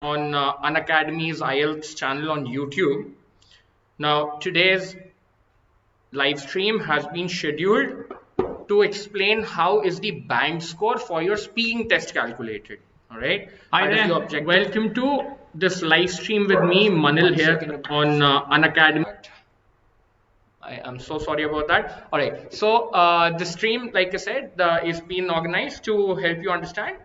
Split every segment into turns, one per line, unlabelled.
on Unacademy's IELTS channel on YouTube. Now, today's live stream has been scheduled to explain how is the band score for your speaking test calculated. All right. Hi there. Welcome to this live stream with me, Manil, here on Unacademy. I am so sorry about that. All right. So the stream, like I said, is being organized to help you understand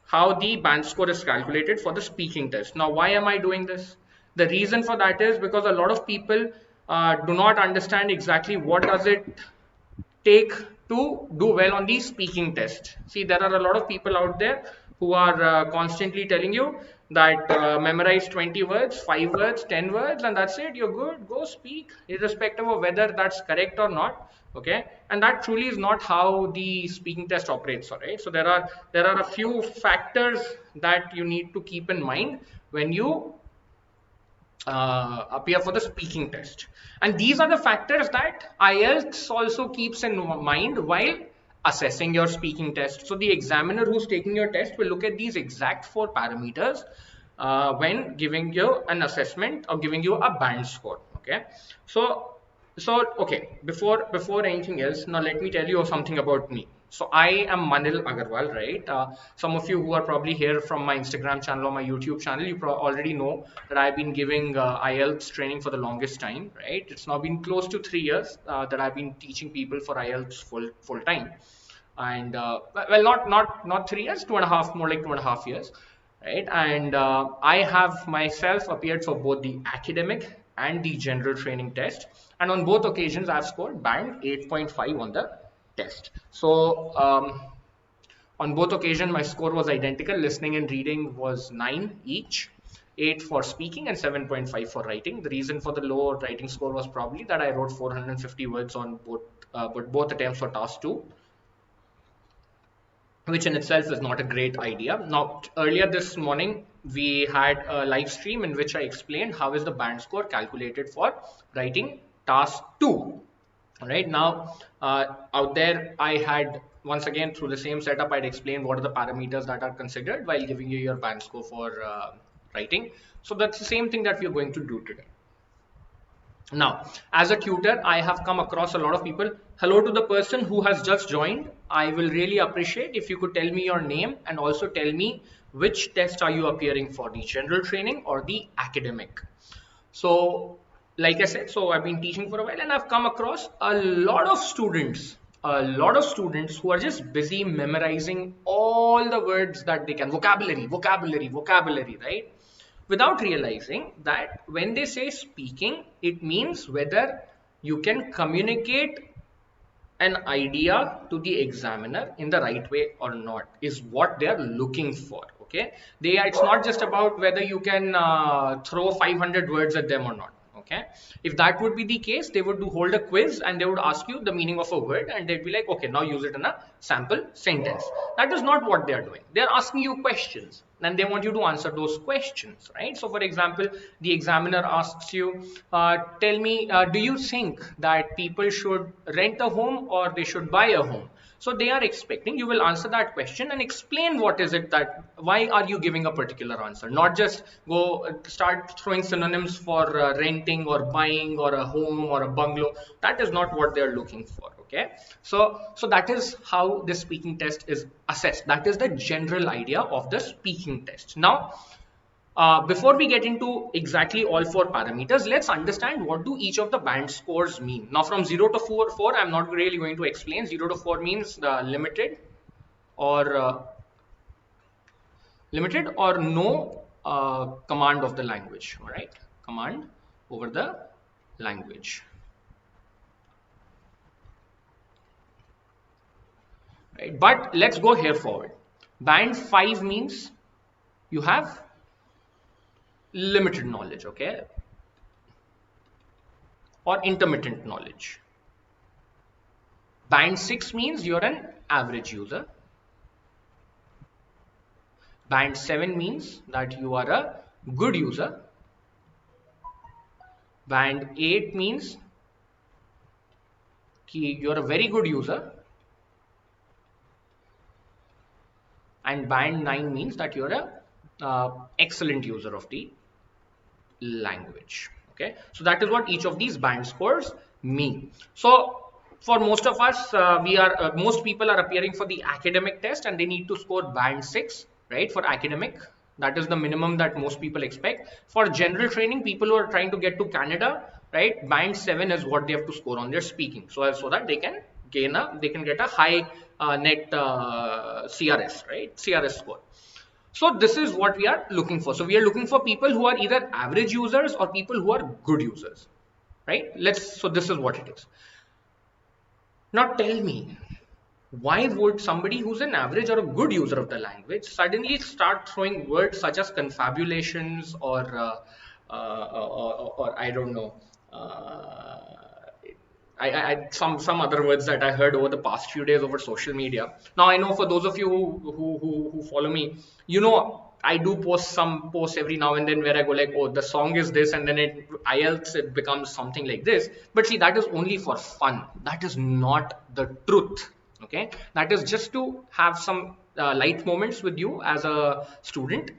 how the band score is calculated for the speaking test. Now, why am I doing this? The reason for that is because a lot of people do not understand exactly what does it take to do well on the speaking test. See, there are a lot of people out there who are constantly telling you that memorize 20 words, 5 words, 10 words, and that's it, you're good, go speak, irrespective of whether that's correct or not. Okay, and that truly is not how the speaking test operates. All right, so there are a few factors that you need to keep in mind when you appear for the speaking test, and these are the factors that IELTS also keeps in mind while assessing your speaking test. So the examiner who's taking your test will look at these exact 4 parameters when giving you an assessment or giving you a band score. Okay, so okay, before anything else, now let me tell you something about me. So I am Manil Agarwal, right? Some of you who are probably here from my Instagram channel or my YouTube channel, you already know that I've been giving IELTS training for the longest time, right? It's now been close to 3 years that I've been teaching people for IELTS full time, and well, not 3 years, 2.5, more like 2.5 years, right? And I have myself appeared for both the academic and the general training test, and on both occasions I've scored band 8.5 on the test. So on both occasions my score was identical. Listening and reading was 9 each, 8 for speaking and 7.5 for writing. The reason for the low writing score was probably that I wrote 450 words on both attempts for task 2, which in itself is not a great idea. Now, earlier this morning, we had a live stream in which I explained how is the band score calculated for writing task 2. All right, now out there, I had once again through the same setup, I'd explained what are the parameters that are considered while giving you your band score for writing. So that's the same thing that we're going to do today. Now, as a tutor, I have come across a lot of people. Hello to the person who has just joined. I will really appreciate if you could tell me your name and also tell me which test are you appearing for, the general training or the academic. So, like I said, so I've been teaching for a while and I've come across a lot of students who are just busy memorizing all the words that they can, vocabulary, right? Without realizing that when they say speaking, it means whether you can communicate an idea to the examiner in the right way or not is what they are looking for. Okay, it's not just about whether you can throw 500 words at them or not. Okay, if that would be the case, they would hold a quiz and they would ask you the meaning of a word and they'd be like, okay, now use it in a sample sentence. That is not what they are doing. They're asking you questions and they want you to answer those questions, right? So for example, the examiner asks you, tell me, do you think that people should rent a home or they should buy a home? So they are expecting you will answer that question and explain what is it that, why are you giving a particular answer, not just go start throwing synonyms for renting or buying or a home or a bungalow. That is not what they're looking for. Okay, so that is how the speaking test is assessed. That is the general idea of the speaking test. Now, before we get into exactly all 4 parameters, let's understand what do each of the band scores mean. Now from 0 to 4, I'm not really going to explain. 0 to 4 means limited or no command of the language. All right, command over the language. Right, but let's go here forward. Band 5 means you have limited knowledge, okay, or intermittent knowledge. Band 6 means you're an average user. Band 7 means that you are a good user. Band 8 means you're a very good user. And band 9 means that you're a excellent user of the language. Okay, so that is what each of these band scores mean. So for most of us, most people are appearing for the academic test and they need to score band 6, right, for academic. That is the minimum that most people expect. For general training, people who are trying to get to Canada, right, band 7 is what they have to score on their speaking, so that they can get a high net CRS, right, CRS score. So this is what we are looking for. So we are looking for people who are either average users or people who are good users, right? So this is what it is. Now tell me, why would somebody who's an average or a good user of the language suddenly start throwing words such as confabulations or I don't know, some other words that I heard over the past few days over social media. Now I know for those of you who follow me, you know I do post some posts every now and then where I go like, oh, the song is this, and then IELTS it becomes something like this. But see, that is only for fun. That is not the truth. Okay, that is just to have some light moments with you as a student.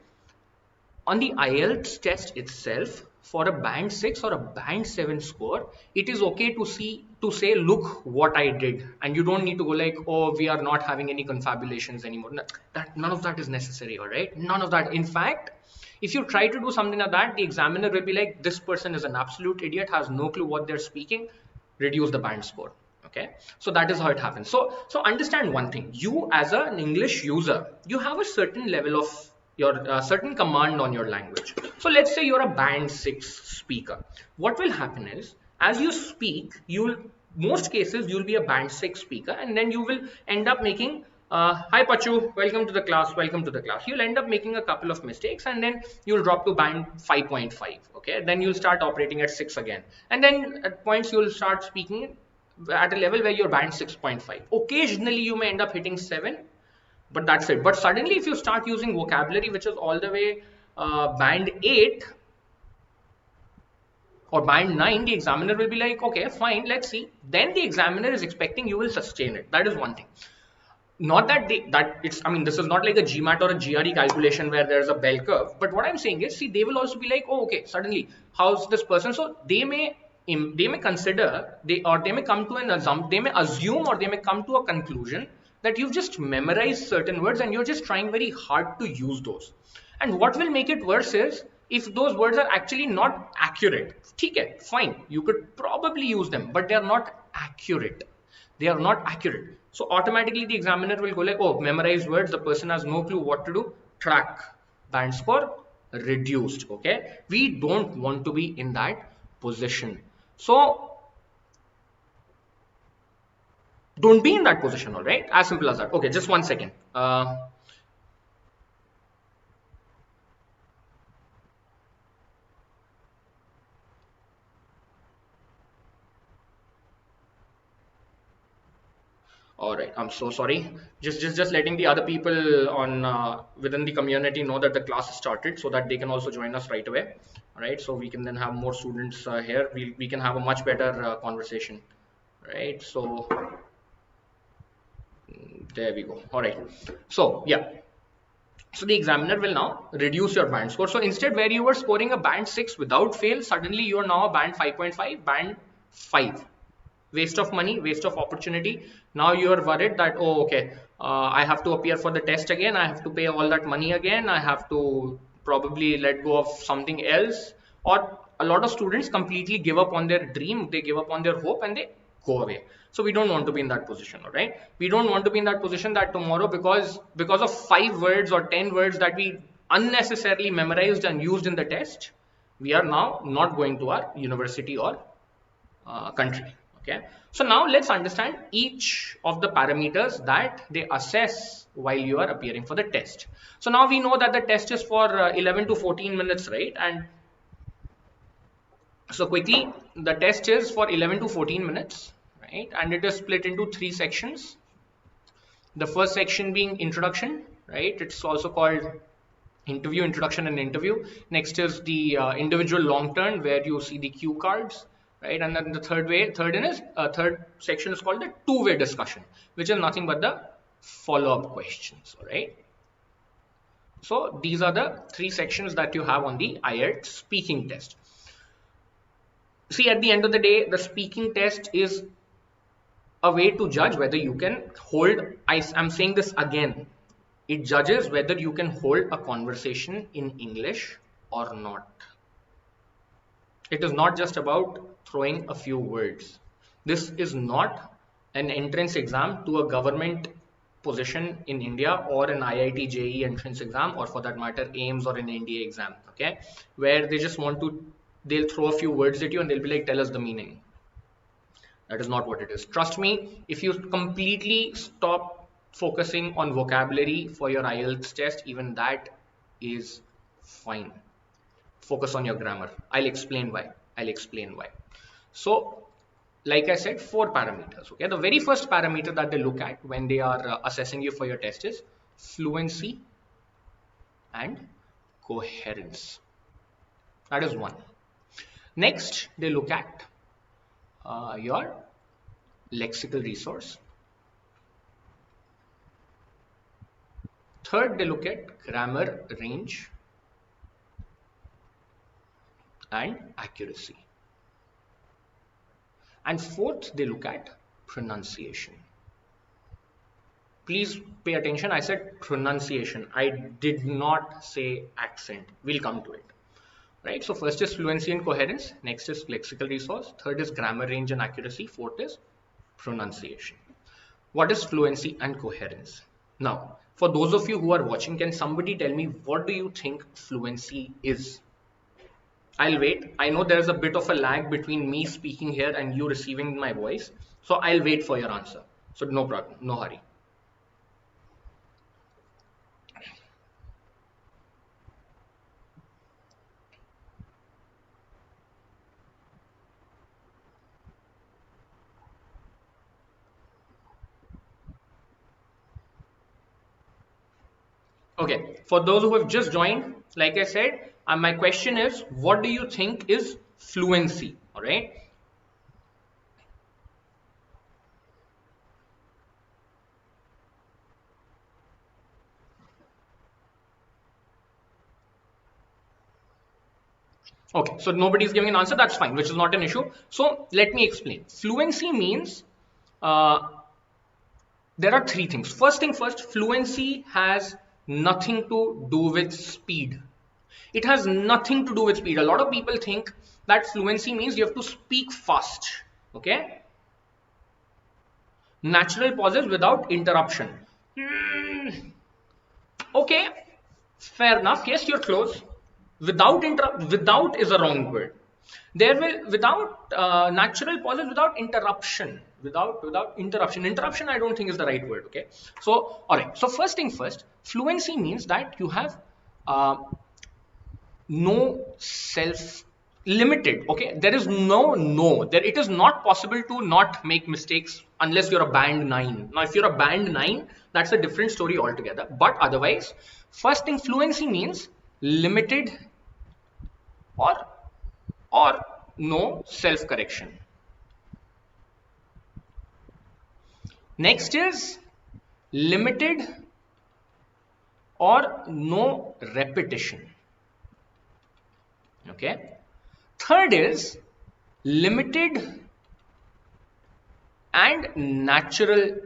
On the IELTS test itself, for a band 6 or a band 7 score, it is okay to say, look what I did, and you don't need to go like, oh, we are not having any confabulations anymore. None of that is necessary, all right? None of that. In fact, if you try to do something like that, the examiner will be like, this person is an absolute idiot, has no clue what they're speaking, reduce the band score. Okay, so that is how it happens. So understand one thing: you as an English user, you have a certain level of your certain command on your language. So let's say you're a band 6 speaker. What will happen is, as you speak, most cases you'll be a band 6 speaker, and then you will end up making hi Pachu, welcome to the class, welcome to the class. You'll end up making a couple of mistakes, and then you'll drop to band 5.5. Okay, then you'll start operating at 6 again, and then at points you'll start speaking at a level where you're band 6.5. Occasionally you may end up hitting 7, but that's it. But suddenly if you start using vocabulary which is all the way band 8 or band 9, the examiner will be like, okay, fine, let's see. Then the examiner is expecting you will sustain it. That is one thing. Not that this is not like a GMAT or a GRE calculation where there's a bell curve. But what I'm saying is, see, they will also be like, oh, okay, suddenly, how's this person? So they may consider, they may come to they may assume or they may come to a conclusion that you've just memorized certain words and you're just trying very hard to use those. And what will make it worse is if those words are actually not accurate. Okay, fine, you could probably use them, but they are not accurate. They are not accurate. So automatically the examiner will go like, oh, memorized words, the person has no clue what to do. Track, band score reduced. Okay, we don't want to be in that position. So don't be in that position, all right? As simple as that. Okay, just one second. All right, I'm so sorry. Just letting the other people on within the community know that the class has started, so that they can also join us right away. All right, so we can then have more students here. We can have a much better conversation, right? So there we go. All right. So yeah. So the examiner will now reduce your band score. So instead, where you were scoring a band 6 without fail, suddenly you are now a band 5.5, band 5. Waste of money, waste of opportunity. Now you are worried that, oh, okay, I have to appear for the test again. I have to pay all that money again. I have to probably let go of something else. Or a lot of students completely give up on their dream. They give up on their hope and they go away. So we don't want to be in that position, all right? We don't want to be in that position that tomorrow, because of 5 words or 10 words that we unnecessarily memorized and used in the test, we are now not going to our university or country. Okay, so now let's understand each of the parameters that they assess while you are appearing for the test. So now we know that the test is for 11 to 14 minutes, right? And so quickly, the test is for 11 to 14 minutes, right? And it is split into 3 sections. The first section being introduction, right? It's also called interview, introduction and interview. Next is the individual long turn, where you see the cue cards. Right, and then the third section is called the two-way discussion, which is nothing but the follow-up questions. All right. So these are the three sections that you have on the IELTS speaking test. See, at the end of the day, the speaking test is a way to judge whether you can hold, I'm saying this again, it judges whether you can hold a conversation in English or not. It is not just about throwing a few words. This is not an entrance exam to a government position in India or an IIT JEE entrance exam, or for that matter AIMS or an NDA exam, okay, where they just want to, they'll throw a few words at you and they'll be like, tell us the meaning. That is not what it is. Trust me, if you completely stop focusing on vocabulary for your IELTS test, even that is fine. Focus on your grammar. I'll explain why. So, like I said, 4 parameters. Okay, the very first parameter that they look at when they are assessing you for your test is fluency and coherence. That is one. Next, they look at your lexical resource. Third, they look at grammar range and accuracy. And fourth, they look at pronunciation. Please pay attention. I said pronunciation. I did not say accent. We'll come to it. Right? So first is fluency and coherence. Next is lexical resource. Third is grammar range and accuracy. Fourth is pronunciation. What is fluency and coherence? Now, for those of you who are watching, can somebody tell me what do you think fluency is? I'll wait. I know there's a bit of a lag between me speaking here and you receiving my voice. So I'll wait for your answer. So no problem, no hurry. Okay, for those who have just joined, like I said, my question is, what do you think is fluency? All right. Okay, so nobody is giving an answer. That's fine, which is not an issue. So let me explain. Fluency means there are three things. First thing first, fluency has nothing to do with speed. It has nothing to do with speed. A lot of people think that fluency means you have to speak fast. Okay. Natural pauses without interruption. Okay, fair enough. Yes, you're close. Without is a wrong word. There will, without natural pauses, without interruption. Without interruption. Interruption, I don't think is the right word. Okay. So, all right. So first thing first, fluency means that you have no self limited. Okay, there is there, it is not possible to not make mistakes unless you're a band 9. Now if you're a band 9, that's a different story altogether, but otherwise, first thing, fluency means limited or no self correction. Next is limited or no repetition. Okay. Third is limited and natural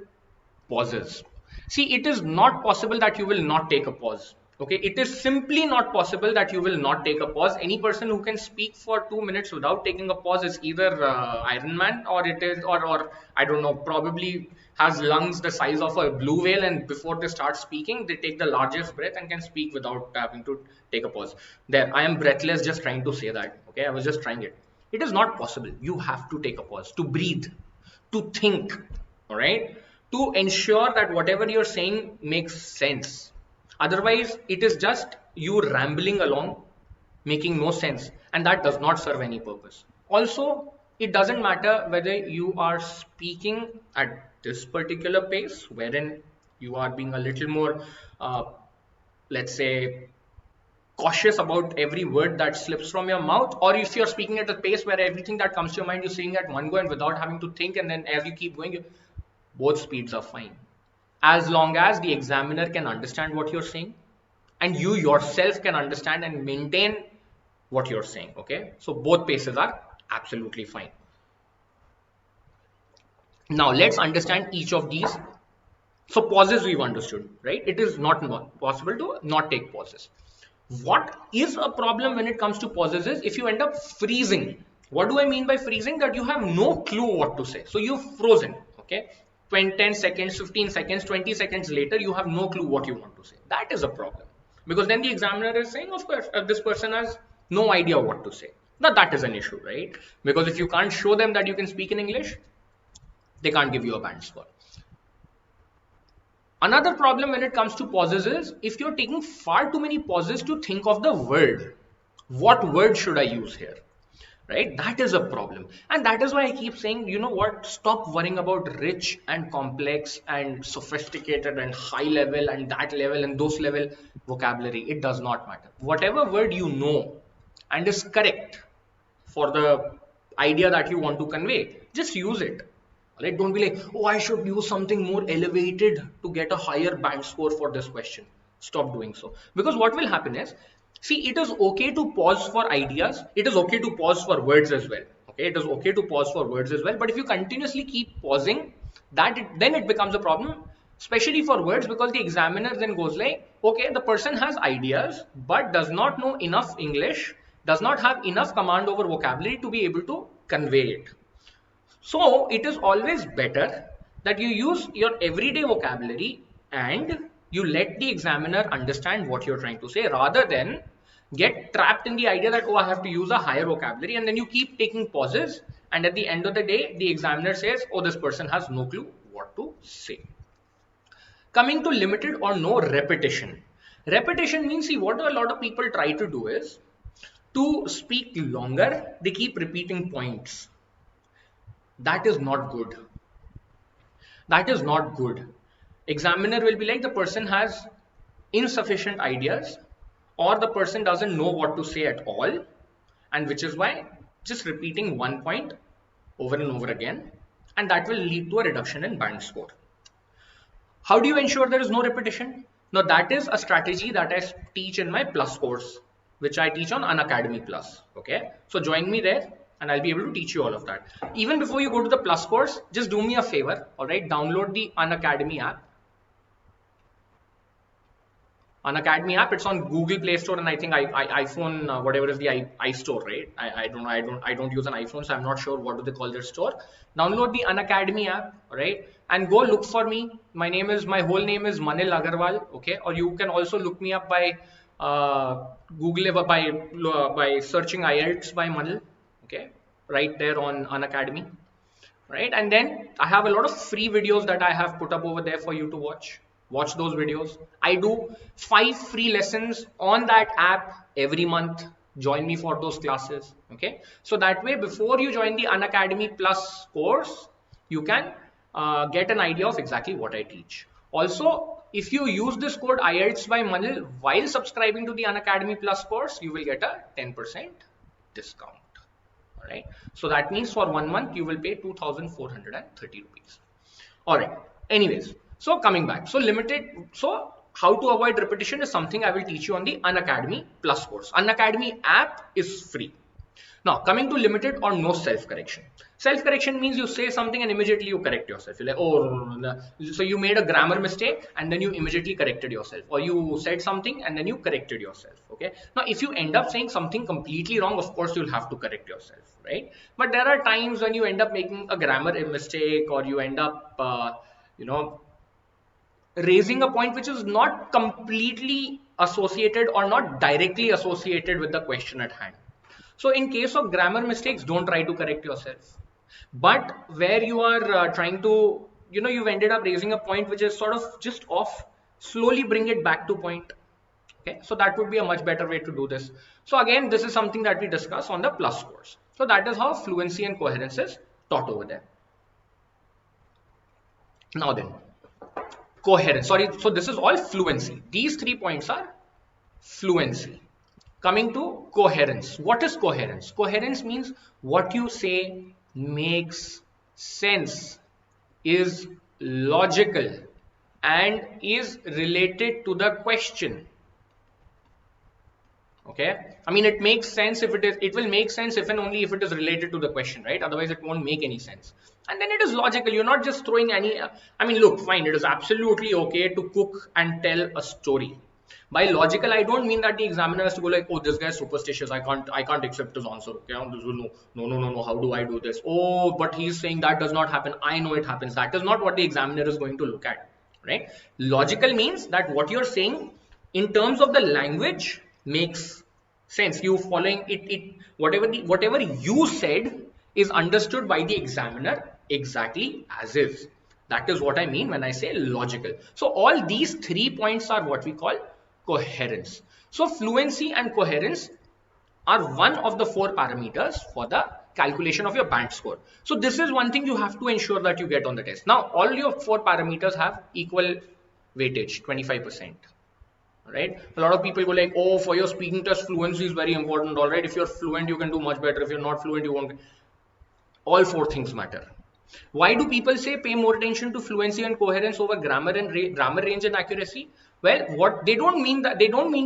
pauses. See, it is not possible that you will not take a pause. Okay, it is simply not possible that you will not take a pause. Any person who can speak for 2 minutes without taking a pause is either Iron Man, or it is, or I don't know, probably has lungs the size of a blue whale, and before they start speaking, they take the largest breath and can speak without having to take a pause. There, I am breathless just trying to say that. Okay, I was just trying it. It is not possible. You have to take a pause to breathe, to think, all right, to ensure that whatever you're saying makes sense. Otherwise, it is just you rambling along, making no sense, and that does not serve any purpose. Also, it doesn't matter whether you are speaking at this particular pace, wherein you are being a little more, let's say, cautious about every word that slips from your mouth, or if you're speaking at a pace where everything that comes to your mind you're saying at one go and without having to think, and then as you keep going, both speeds are fine. As long as the examiner can understand what you're saying, and you yourself can understand and maintain what you're saying. Okay, so both paces are absolutely fine. Now let's understand each of these. So pauses we've understood, right? It is not possible to not take pauses. What is a problem when it comes to pauses is if you end up freezing. What do I mean by freezing? That you have no clue what to say. So you've frozen, okay? 10 seconds, 15 seconds, 20 seconds later, you have no clue what you want to say. That is a problem. Because then the examiner is saying, of course, this person has no idea what to say. Now that is an issue, right? Because if you can't show them that you can speak in English, they can't give you a band score. Another problem when it comes to pauses is if you're taking far too many pauses to think of the word. What word should I use here? Right? That is a problem. And that is why I keep saying, you know what? Stop worrying about rich and complex and sophisticated and high level and that level and those level vocabulary. It does not matter. Whatever word you know and is correct for the idea that you want to convey, just use it. Right? Don't be like, oh, I should use something more elevated to get a higher band score for this question. Stop doing so. Because what will happen is, see, it is okay to pause for ideas. It is okay to pause for words as well. Okay, it is okay to pause for words as well. But if you continuously keep pausing, then it becomes a problem, especially for words, because the examiner then goes like, okay, the person has ideas, but does not know enough English, does not have enough command over vocabulary to be able to convey it. So it is always better that you use your everyday vocabulary and you let the examiner understand what you're trying to say, rather than get trapped in the idea that, oh, I have to use a higher vocabulary, and then you keep taking pauses, and at the end of the day the examiner says, oh, this person has no clue what to say. Coming to limited or no repetition. Repetition means, see, what a lot of people try to do is to speak longer, they keep repeating points. That is not good. That is not good. Examiner will be like, the person has insufficient ideas, or the person doesn't know what to say at all, and which is why just repeating one point over and over again, and that will lead to a reduction in band score. How do you ensure there is no repetition? Now that is a strategy that I teach in my Plus course, which I teach on Unacademy Plus. Okay, so join me there and I'll be able to teach you all of that. Even before you go to the Plus course, just do me a favor, all right? Download the Unacademy app. Unacademy app, it's on Google Play Store, and I think iPhone, whatever is the iStore, right? I don't use an iPhone, so I'm not sure what do they call their store. Download the Unacademy app, all right? And go look for me. My whole name is Manil Agarwal, okay? Or you can also look me up by Google by searching IELTS by Manil. Okay, right there on Unacademy, right? And then I have a lot of free videos that I have put up over there for you to watch. Watch those videos. I do 5 free lessons on that app every month. Join me for those classes. Okay, so that way, before you join the Unacademy Plus course, you can get an idea of exactly what I teach. Also, if you use this code IELTS by Manil while subscribing to the Unacademy Plus course, you will get a 10% discount. Right, so that means for 1 month you will pay 2,430 rupees. All right, anyways, so coming back, so how to avoid repetition is something I will teach you on the Unacademy Plus course. Unacademy app is free. Now coming to limited or no self-correction. Self-correction means you say something and immediately you correct yourself. You're like, oh, so you made a grammar mistake and then you immediately corrected yourself, or you said something and then you corrected yourself. Okay, now if you end up saying something completely wrong, of course you'll have to correct yourself, right? But there are times when you end up making a grammar mistake, or you end up raising a point which is not completely associated or not directly associated with the question at hand. So in case of grammar mistakes, don't try to correct yourself. But where you are trying to, you've ended up raising a point which is sort of just off, slowly bring it back to point. Okay, so that would be a much better way to do this. So again, this is something that we discuss on the Plus course. So that is how fluency and coherence is taught over there. Now then, coherence. Sorry, so this is all fluency. These 3 points are fluency. Coming to coherence. What is coherence? Coherence means what you say makes sense, is logical, and is related to the question. Okay, I mean, it makes sense if it will make sense if and only if it is related to the question, right? Otherwise it won't make any sense. And then it is logical. You're not just throwing any, I mean, look, fine, it is absolutely okay to cook and tell a story. By logical, I don't mean that the examiner has to go like, oh, this guy is superstitious, I can't accept his answer. Okay, no, how do I do this? Oh, but he's saying that does not happen, I know it happens. That is not what the examiner is going to look at, right? Logical means that what you're saying in terms of the language makes sense. You following it, whatever you said is understood by the examiner exactly as is. That is what I mean when I say logical. So all these 3 points are what we call coherence. So fluency and coherence are one of the 4 parameters for the calculation of your band score. So this is one thing you have to ensure that you get on the test. Now all your 4 parameters have equal weightage, 25%. Right? A lot of people go like, oh, for your speaking test, fluency is very important. All right, if you're fluent, you can do much better. If you're not fluent, you won't. All 4 things matter. Why do people say pay more attention to fluency and coherence over grammar and grammar range and accuracy? Well, what they don't mean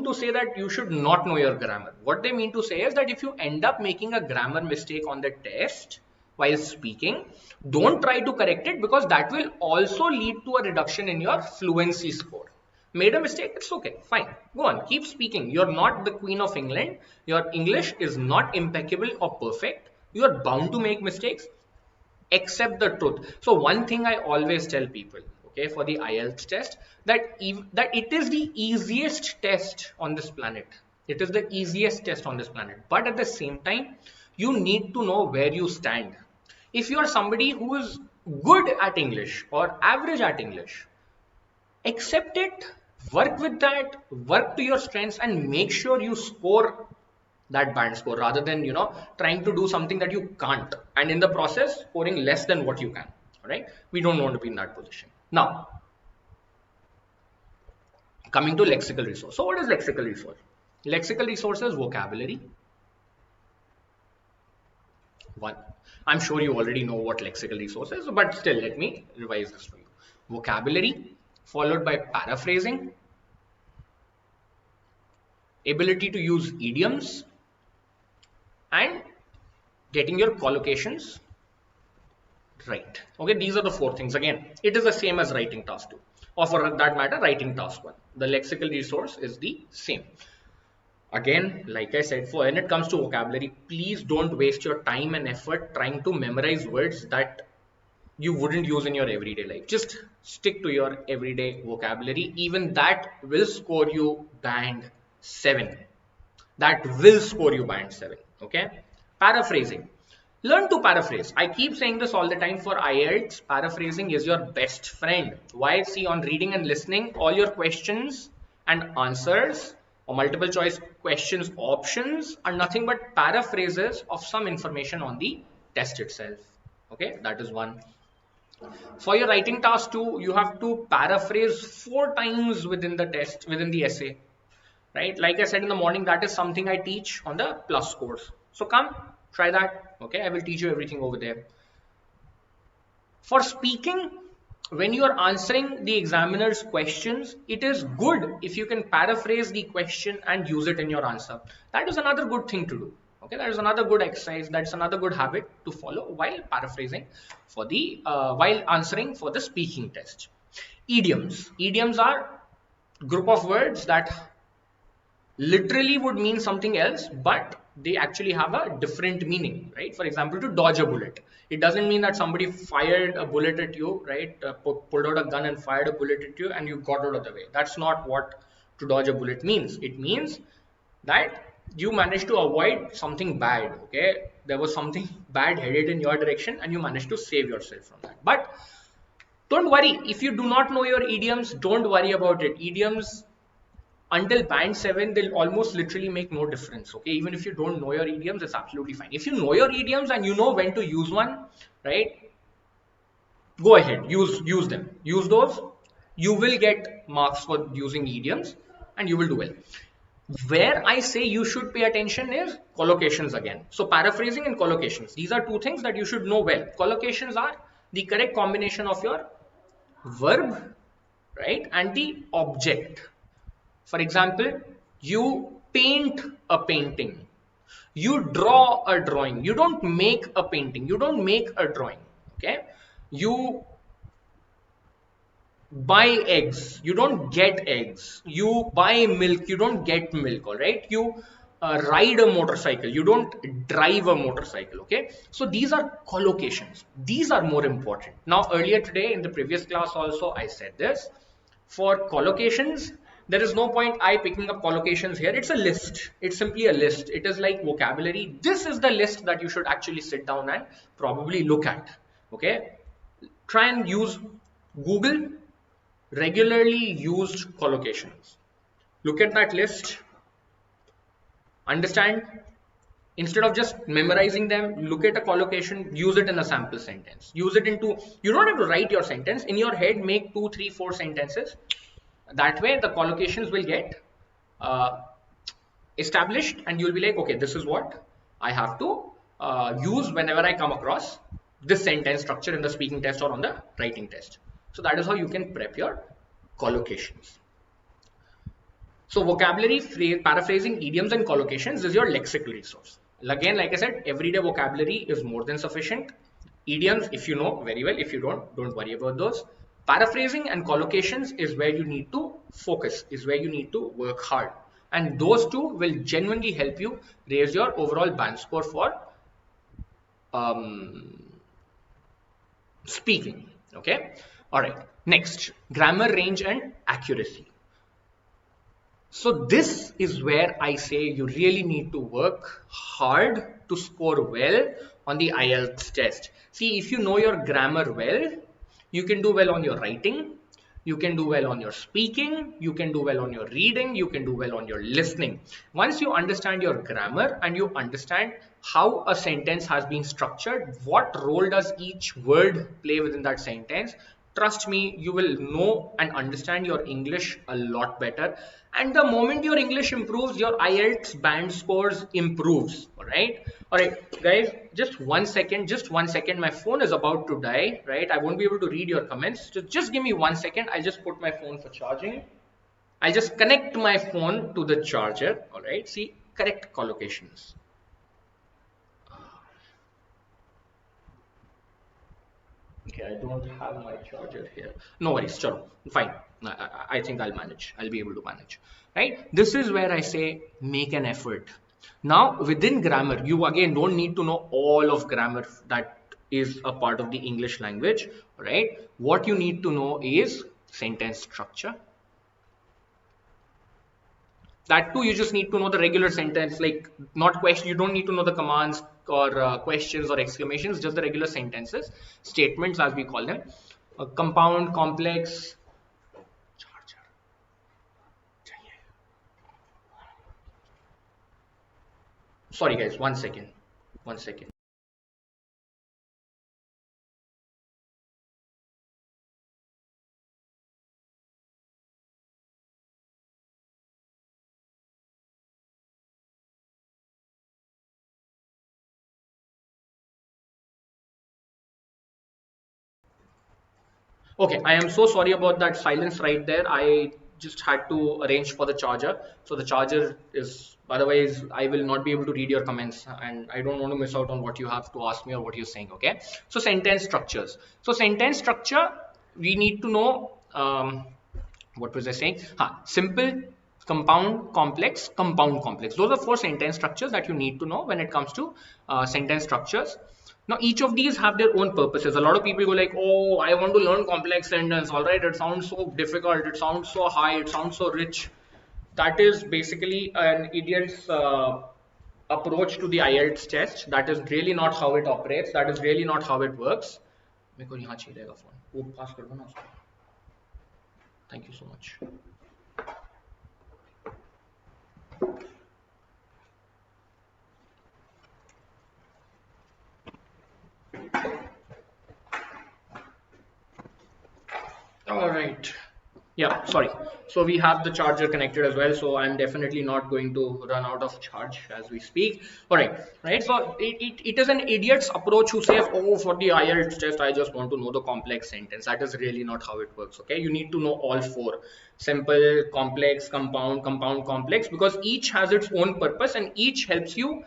to say that you should not know your grammar. What they mean to say is that if you end up making a grammar mistake on the test while speaking, don't try to correct it, because that will also lead to a reduction in your fluency score. Made a mistake, it's okay, fine, go on, keep speaking. You're not the Queen of England. Your English is not impeccable or perfect. You're bound to make mistakes. Accept the truth. So one thing I always tell people, okay, for the IELTS test, that it is the easiest test on this planet. It is the easiest test on this planet. But at the same time, you need to know where you stand. If you are somebody who is good at English or average at English, accept it, work with that, work to your strengths, and make sure you score that band score, rather than trying to do something that you can't, and in the process scoring less than what you can. All right, we don't want to be in that position. Now coming to lexical resource. So what is lexical resource? Lexical resource is vocabulary. One, I'm sure you already know what lexical resource is, but still let me revise this for you. Vocabulary, followed by paraphrasing, ability to use idioms, and getting your collocations right. Okay, these are the 4 things. Again, it is the same as writing task 2, or for that matter writing task 1. The lexical resource is the same. Again, like I said, for when it comes to vocabulary, please don't waste your time and effort trying to memorize words that you wouldn't use in your everyday life. Just stick to your everyday vocabulary. Even that will score you band 7. That will score you band 7. Okay. Paraphrasing. Learn to paraphrase. I keep saying this all the time for IELTS. Paraphrasing is your best friend. Why? See, on reading and listening, all your questions and answers or multiple choice questions options are nothing but paraphrases of some information on the test itself. Okay, that is one. For your writing task 2, you have to paraphrase 4 times within the test, within the essay. Right? Like I said in the morning, that is something I teach on the Plus course. So come, try that. Okay, I will teach you everything over there. For speaking, when you are answering the examiner's questions, it is good if you can paraphrase the question and use it in your answer. That is another good thing to do. Okay, that is another good exercise. That's another good habit to follow while paraphrasing for the while answering for the speaking test. Idioms. Idioms are group of words that literally would mean something else, but they actually have a different meaning, right? For example, to dodge a bullet. It doesn't mean that somebody fired a bullet at you, right? Pulled out a gun and fired a bullet at you and you got out of the way. That's not what to dodge a bullet means. It means that you managed to avoid something bad, okay? There was something bad headed in your direction and you managed to save yourself from that. But don't worry, if you do not know your idioms, don't worry about it. Idioms until band 7, they'll almost literally make no difference. Okay, even if you don't know your idioms, it's absolutely fine. If you know your idioms and you know when to use one, right, go ahead, use them, use those. You will get marks for using idioms and you will do well. Where I say you should pay attention is collocations again. So paraphrasing and collocations, these are 2 things that you should know well. Collocations are the correct combination of your verb, right, and the object. For example, you paint a painting. You draw a drawing. You don't make a painting. You don't make a drawing. Okay. You buy eggs. You don't get eggs. You buy milk. You don't get milk. All right. You ride a motorcycle. You don't drive a motorcycle. Okay. So these are collocations. These are more important. Now, earlier today in the previous class also, I said this. For collocations, there is no point I picking up collocations here. It's a list. It's simply a list. It is like vocabulary. This is the list that you should actually sit down and probably look at. Okay. Try and use Google regularly used collocations. Look at that list. Understand. Instead of just memorizing them, look at a collocation, use it in a sample sentence. Use it into, you don't have to write your sentence. In your head, make 2, 3, 4 sentences. That way, the collocations will get established and you'll be like, okay, this is what I have to use whenever I come across this sentence structure in the speaking test or on the writing test. So that is how you can prep your collocations. So vocabulary, paraphrasing, idioms and collocations is your lexical resource. Again, like I said, everyday vocabulary is more than sufficient. Idioms, if you know, very well. If you don't worry about those. Paraphrasing and collocations is where you need to focus, is where you need to work hard. And those two will genuinely help you raise your overall band score for speaking. Okay. All right. Next, grammar, range and accuracy. So this is where I say you really need to work hard to score well on the IELTS test. See, if you know your grammar well, you can do well on your writing, you can do well on your speaking, you can do well on your reading, you can do well on your listening. Once you understand your grammar and you understand how a sentence has been structured, what role does each word play within that sentence, trust me, you will know and understand your English a lot better. And the moment your English improves, your IELTS band scores improves. All right, guys, just 1 second, just 1 second. My phone is about to die, right? I won't be able to read your comments. Just give me 1 second. I'll just put my phone for charging. I'll just connect my phone to the charger. All right, see, correct collocations. Okay, I don't have my charger here. No worries, chalo, fine. I think I'll manage. I'll be able to manage. Right? This is where I say make an effort. Now, within grammar, you again don't need to know all of grammar that is a part of the English language. Right? What you need to know is sentence structure. That too, you just need to know the regular sentence, like not question. You don't need to know the commands or questions or exclamations, just the regular sentences, statements as we call them. Compound, complex. Sorry guys, 1 second. 1 second. Okay, I am so sorry about that silence right there. I just had to arrange for the charger. So the charger is, otherwise I will not be able to read your comments and I don't want to miss out on what you have to ask me or what you're saying. Okay. So sentence structures. So sentence structure, we need to know, what was I saying? Simple, compound, complex, compound, complex. Those are 4 sentence structures that you need to know when it comes to sentence structures. Now, each of these have their own purposes. A lot of people go like, oh, I want to learn complex sentence. All right, it sounds so difficult. It sounds so high. It sounds so rich. That is basically an idiot's approach to the IELTS test. That is really not how it operates. That is really not how it works. मेरे को यहाँ चाहिएगा phone. वो pass कर दो ना उसको. Thank you so much. All right. Yeah, sorry. So we have the charger connected as well. So I'm definitely not going to run out of charge as we speak. All right, right. So it is an idiot's approach who says, oh, for the IELTS test, I just want to know the complex sentence. That is really not how it works. Okay, you need to know all four: simple, complex, compound, compound, complex, because each has its own purpose and each helps you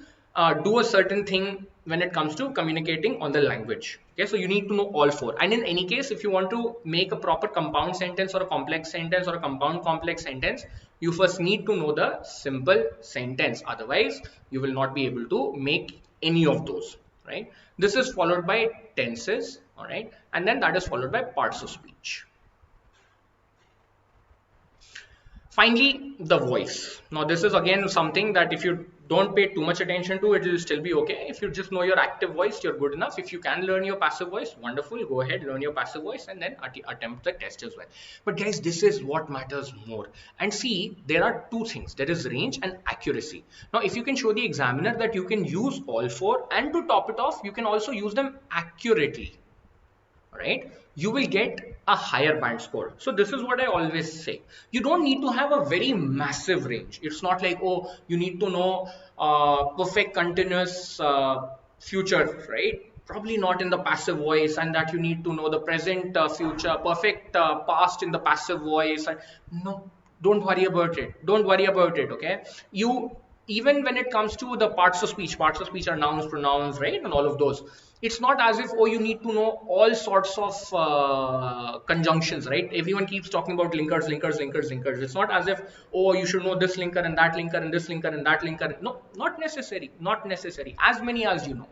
do a certain thing when it comes to communicating on the language. Okay, so you need to know all four. And in any case, if you want to make a proper compound sentence or a complex sentence or a compound complex sentence, you first need to know the simple sentence. Otherwise, you will not be able to make any of those. Right? This is followed by tenses. All right, and then that is followed by parts of speech. Finally, the voice. Now, this is again something that if you don't pay too much attention to, it will still be okay. If you just know your active voice, you're good enough. If you can learn your passive voice, wonderful. Go ahead, learn your passive voice and then attempt the test as well. But guys, this is what matters more. And see, there are two things. There is range and accuracy. Now, if you can show the examiner that you can use all four, and to top it off, you can also use them accurately, right, you will get a higher band score. So this is what I always say. You don't need to have a very massive range. It's not like, oh, you need to know perfect continuous future, right? Probably not in the passive voice, and that you need to know the present future, perfect past in the passive voice. And no, don't worry about it. Don't worry about it. Okay, you, even when it comes to the parts of speech are nouns, pronouns, right, and all of those. It's not as if, oh, you need to know all sorts of conjunctions, right? Everyone keeps talking about linkers, linkers, linkers, linkers. It's not as if, oh, you should know this linker and that linker and this linker and that linker. No, not necessary. Not necessary. As many as you know.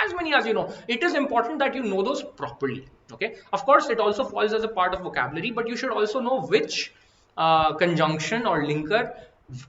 As many as you know. It is important that you know those properly. Okay. Of course, it also falls as a part of vocabulary, but you should also know which conjunction or linker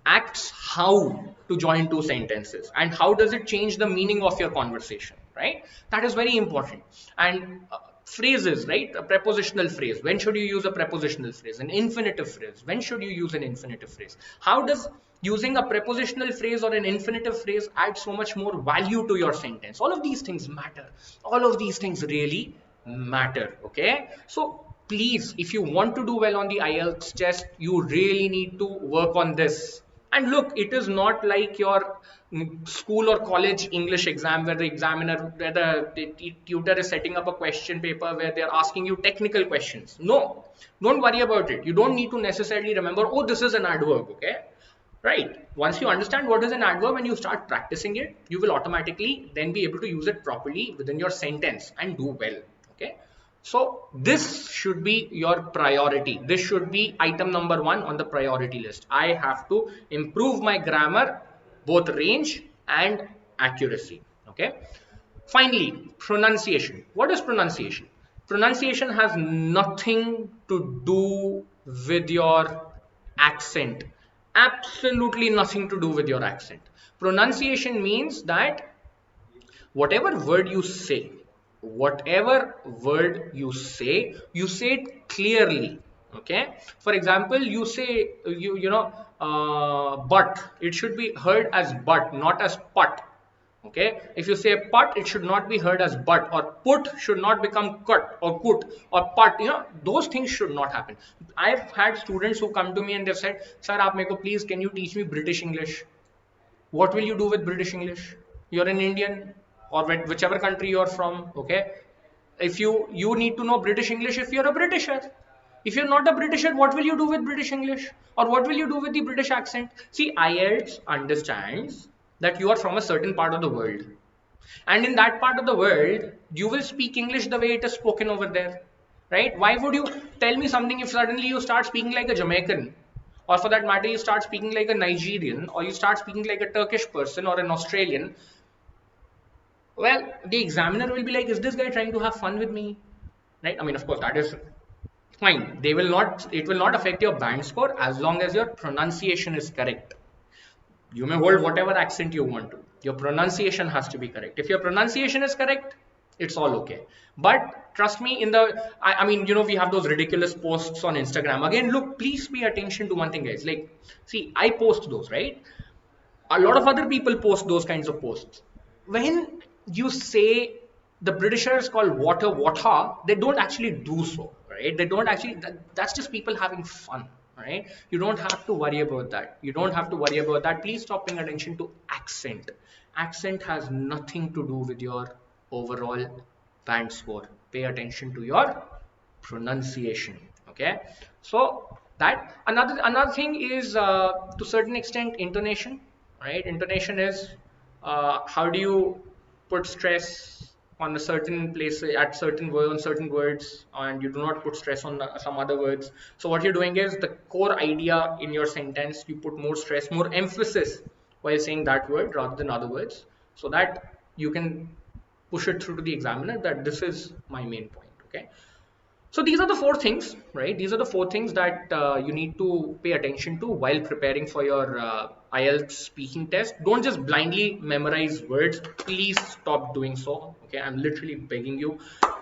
acts how to join two sentences and how does it change the meaning of your conversation, right? That is very important. And phrases, right? A prepositional phrase, when should you use a prepositional phrase? An infinitive phrase, when should you use an infinitive phrase? How does using a prepositional phrase or an infinitive phrase add so much more value to your sentence? All of these things matter. All of these things really matter. Okay, so please, if you want to do well on the IELTS test, you really need to work on this. And look, it is not like your school or college English exam where the examiner, where the tutor is setting up a question paper where they're asking you technical questions. No, don't worry about it. You don't need to necessarily remember, oh, this is an adverb, okay? Right. Once you understand what is an adverb and you start practicing it, you will automatically then be able to use it properly within your sentence and do well. Okay. So this should be your priority. This should be item number one on the priority list. I have to improve my grammar, both range and accuracy. Okay. Finally, pronunciation. What is pronunciation? Pronunciation has nothing to do with your accent. Absolutely nothing to do with your accent. Pronunciation means that whatever word you say, you say it clearly. Okay. For example, you say but. It should be heard as but, not as put. Okay, if you say put, it should not be heard as but, or put should not become cut or put or put. Those things should not happen. I've had students who come to me and they've said, sir, aap meko please, can you teach me British English? What will you do with British English? You're an Indian or whichever country you're from. Okay, if you need to know British English if you're a Britisher. If you're not a Britisher, what will you do with British English? Or what will you do with the British accent? See, IELTS understands that you are from a certain part of the world. And in that part of the world, you will speak English the way it is spoken over there. Right? Why would you tell me something if suddenly you start speaking like a Jamaican? Or for that matter, you start speaking like a Nigerian, or you start speaking like a Turkish person or an Australian. Well, the examiner will be like, is this guy trying to have fun with me? Right? I mean, of course, that is fine. It will not affect your band score as long as your pronunciation is correct. You may hold whatever accent you want to. Your pronunciation has to be correct. If your pronunciation is correct, it's all okay. But trust me, I mean, we have those ridiculous posts on Instagram. Again, look, please pay attention to one thing, guys. Like, see, I post those, right? A lot of other people post those kinds of posts. When you say the Britishers call water, they don't actually do so, right? They don't actually, that's just people having fun, right? You don't have to worry about that. You don't have to worry about that. Please stop paying attention to accent. Accent has nothing to do with your overall band score. Pay attention to your pronunciation. Okay, so that another thing is to certain extent intonation, right? Intonation is how do you put stress on a certain place at certain word on certain words, and you do not put stress on some other words. So what you're doing is the core idea in your sentence, you put more stress, more emphasis while saying that word rather than other words, so that you can push it through to the examiner that this is my main point. Okay, so these are the four things, right? These are the four things that you need to pay attention to while preparing for your IELTS speaking test. Don't just blindly memorize words. Please stop doing so. Okay, I'm literally begging you.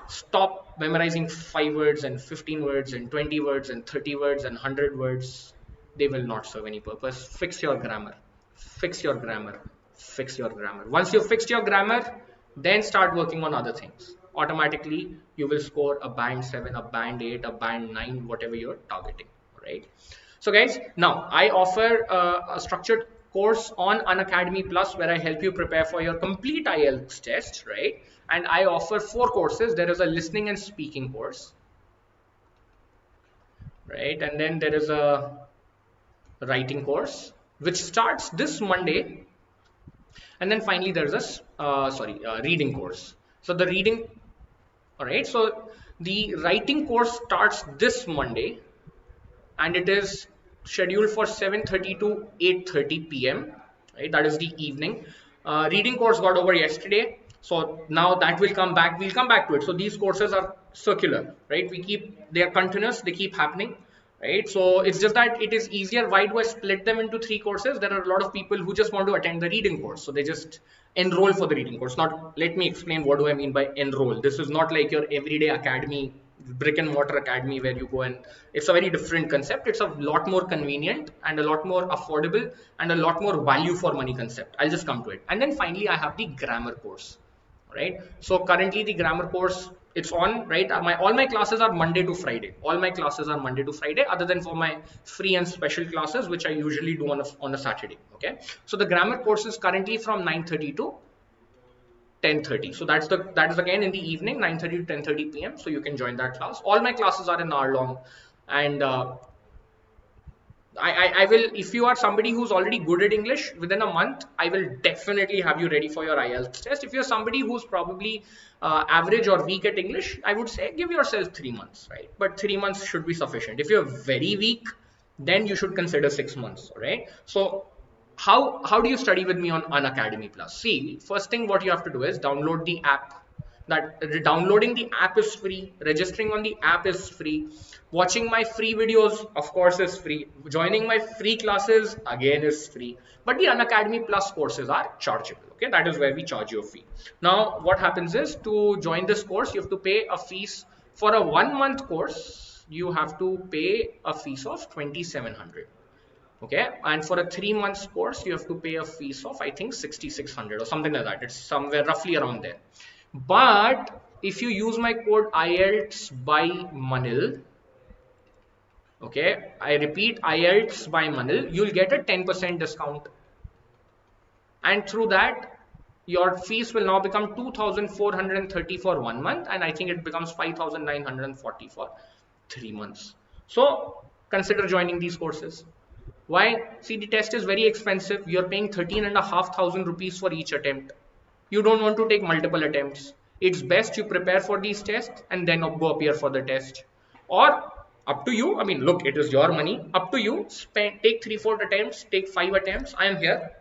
Stop memorizing 5 words and 15 words and 20 words and 30 words and 100 words. They will not serve any purpose. Fix your grammar. Fix your grammar. Fix your grammar. Once you've fixed your grammar, then start working on other things. Automatically you will score a band 7, a band 8, a band 9, whatever you're targeting, right? So guys, now I offer a structured course on Unacademy Plus where I help you prepare for your complete IELTS test, right? And I offer 4 courses. There is a listening and speaking course, right? And then there is a writing course which starts this Monday. And then finally there's a reading course. So the reading, all right, so the writing course starts this Monday and it is scheduled for 7:30 to 8:30 p.m. right? That is the evening. Reading course got over yesterday, so now that will come back. We'll come back to it. So these courses are circular, right? They are continuous. They keep happening, right? So it's just that it is easier. Why do I split them into 3 courses? There are a lot of people who just want to attend the reading course, so they just enroll for the reading course. Not, let me explain what do I mean by enroll. This is not like your everyday academy, brick and mortar academy where you go, and it's a very different concept. It's a lot more convenient and a lot more affordable and a lot more value for money concept. I'll just come to it. And then finally I have the grammar course, right? So currently the grammar course, it's on, right? All my classes are Monday to Friday. All my classes are Monday to Friday, other than for my free and special classes, which I usually do on a Saturday. Okay, so the grammar course is currently from 9:30 to 10:30. So that is again in the evening, 9:30 to 10:30 p.m. So you can join that class. All my classes are an hour long, and I will, if you are somebody who's already good at English, within a month, I will definitely have you ready for your IELTS test. If you're somebody who's probably average or weak at English, I would say give yourself 3 months, right? But 3 months should be sufficient. If you're very weak, then you should consider 6 months, right? So how do you study with me on Unacademy Plus? See, first thing what you have to do is download the app. That downloading the app is free, registering on the app is free, watching my free videos of course is free, joining my free classes again is free, but the Unacademy Plus courses are chargeable. Okay, that is where we charge you a fee. Now what happens is, to join this course you have to pay a fees. For a 1-month course you have to pay a fees of 2,700. Okay, and for a 3 months course you have to pay a fees of, I think, 6,600 or something like that. It's somewhere roughly around there. But if you use my code IELTS by Manil, okay, I repeat, IELTS by Manil, you'll get a 10% discount, and through that your fees will now become 2,430 for 1 month, and I think it becomes 5,940 for 3 months. So consider joining these courses. Why? See, the test is very expensive. You're paying 13,500 rupees for each attempt. You don't want to take multiple attempts. It's best you prepare for these tests and then go appear for the test. Or up to you. I mean, look, it is your money. Up to you. Take 3-4 attempts. Take 5 attempts. I am here.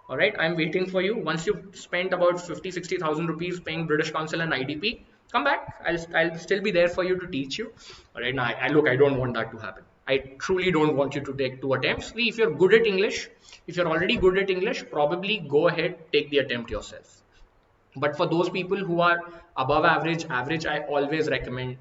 All right. I'm waiting for you. Once you've spent about 50,000-60,000 rupees paying British Council and IDP, come back. I'll still be there for you to teach you. All right. Now, look, I don't want that to happen. I truly don't want you to take 2 attempts. If you're good at English, if you're already good at English, probably go ahead, take the attempt yourself. But for those people who are above average, I always recommend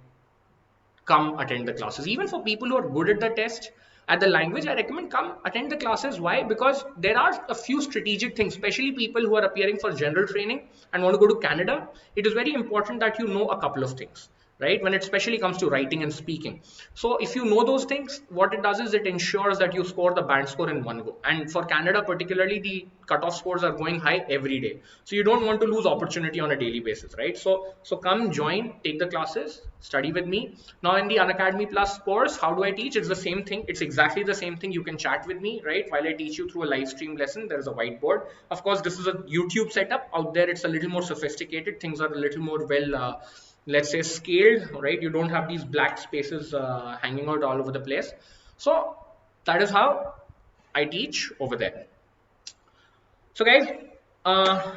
come attend the classes. Even for people who are good at the test, at the language, I recommend come attend the classes. Why? Because there are a few strategic things, especially people who are appearing for general training and want to go to Canada. It is very important that you know a couple of things. right? When it especially comes to writing and speaking. So if you know those things, what it does is it ensures that you score the band score in one go. And for Canada particularly, the cutoff scores are going high every day. So you don't want to lose opportunity on a daily basis, right? So come join, take the classes, study with me. Now in the Unacademy Plus course, how do I teach? It's the same thing. It's exactly the same thing. You can chat with me, right? While I teach you through a live stream lesson, there is a whiteboard. Of course, this is a YouTube setup. Out there, it's a little more sophisticated. Things are a little more let's say scaled, right? You don't have these black spaces hanging out all over the place. So that is how I teach over there. So guys, I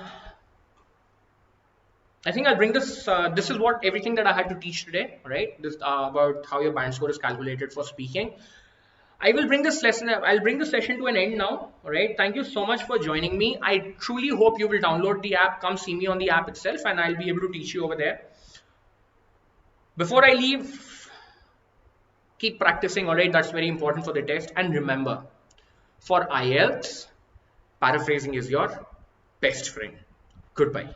think I'll bring this. This is what everything that I had to teach today, right? This about how your band score is calculated for speaking. I will bring this lesson. I'll bring the session to an end now. All right. Thank you so much for joining me. I truly hope you will download the app. Come see me on the app itself, and I'll be able to teach you over there. Before I leave, keep practicing. All right. That's very important for the test. And remember, for IELTS, paraphrasing is your best friend. Goodbye.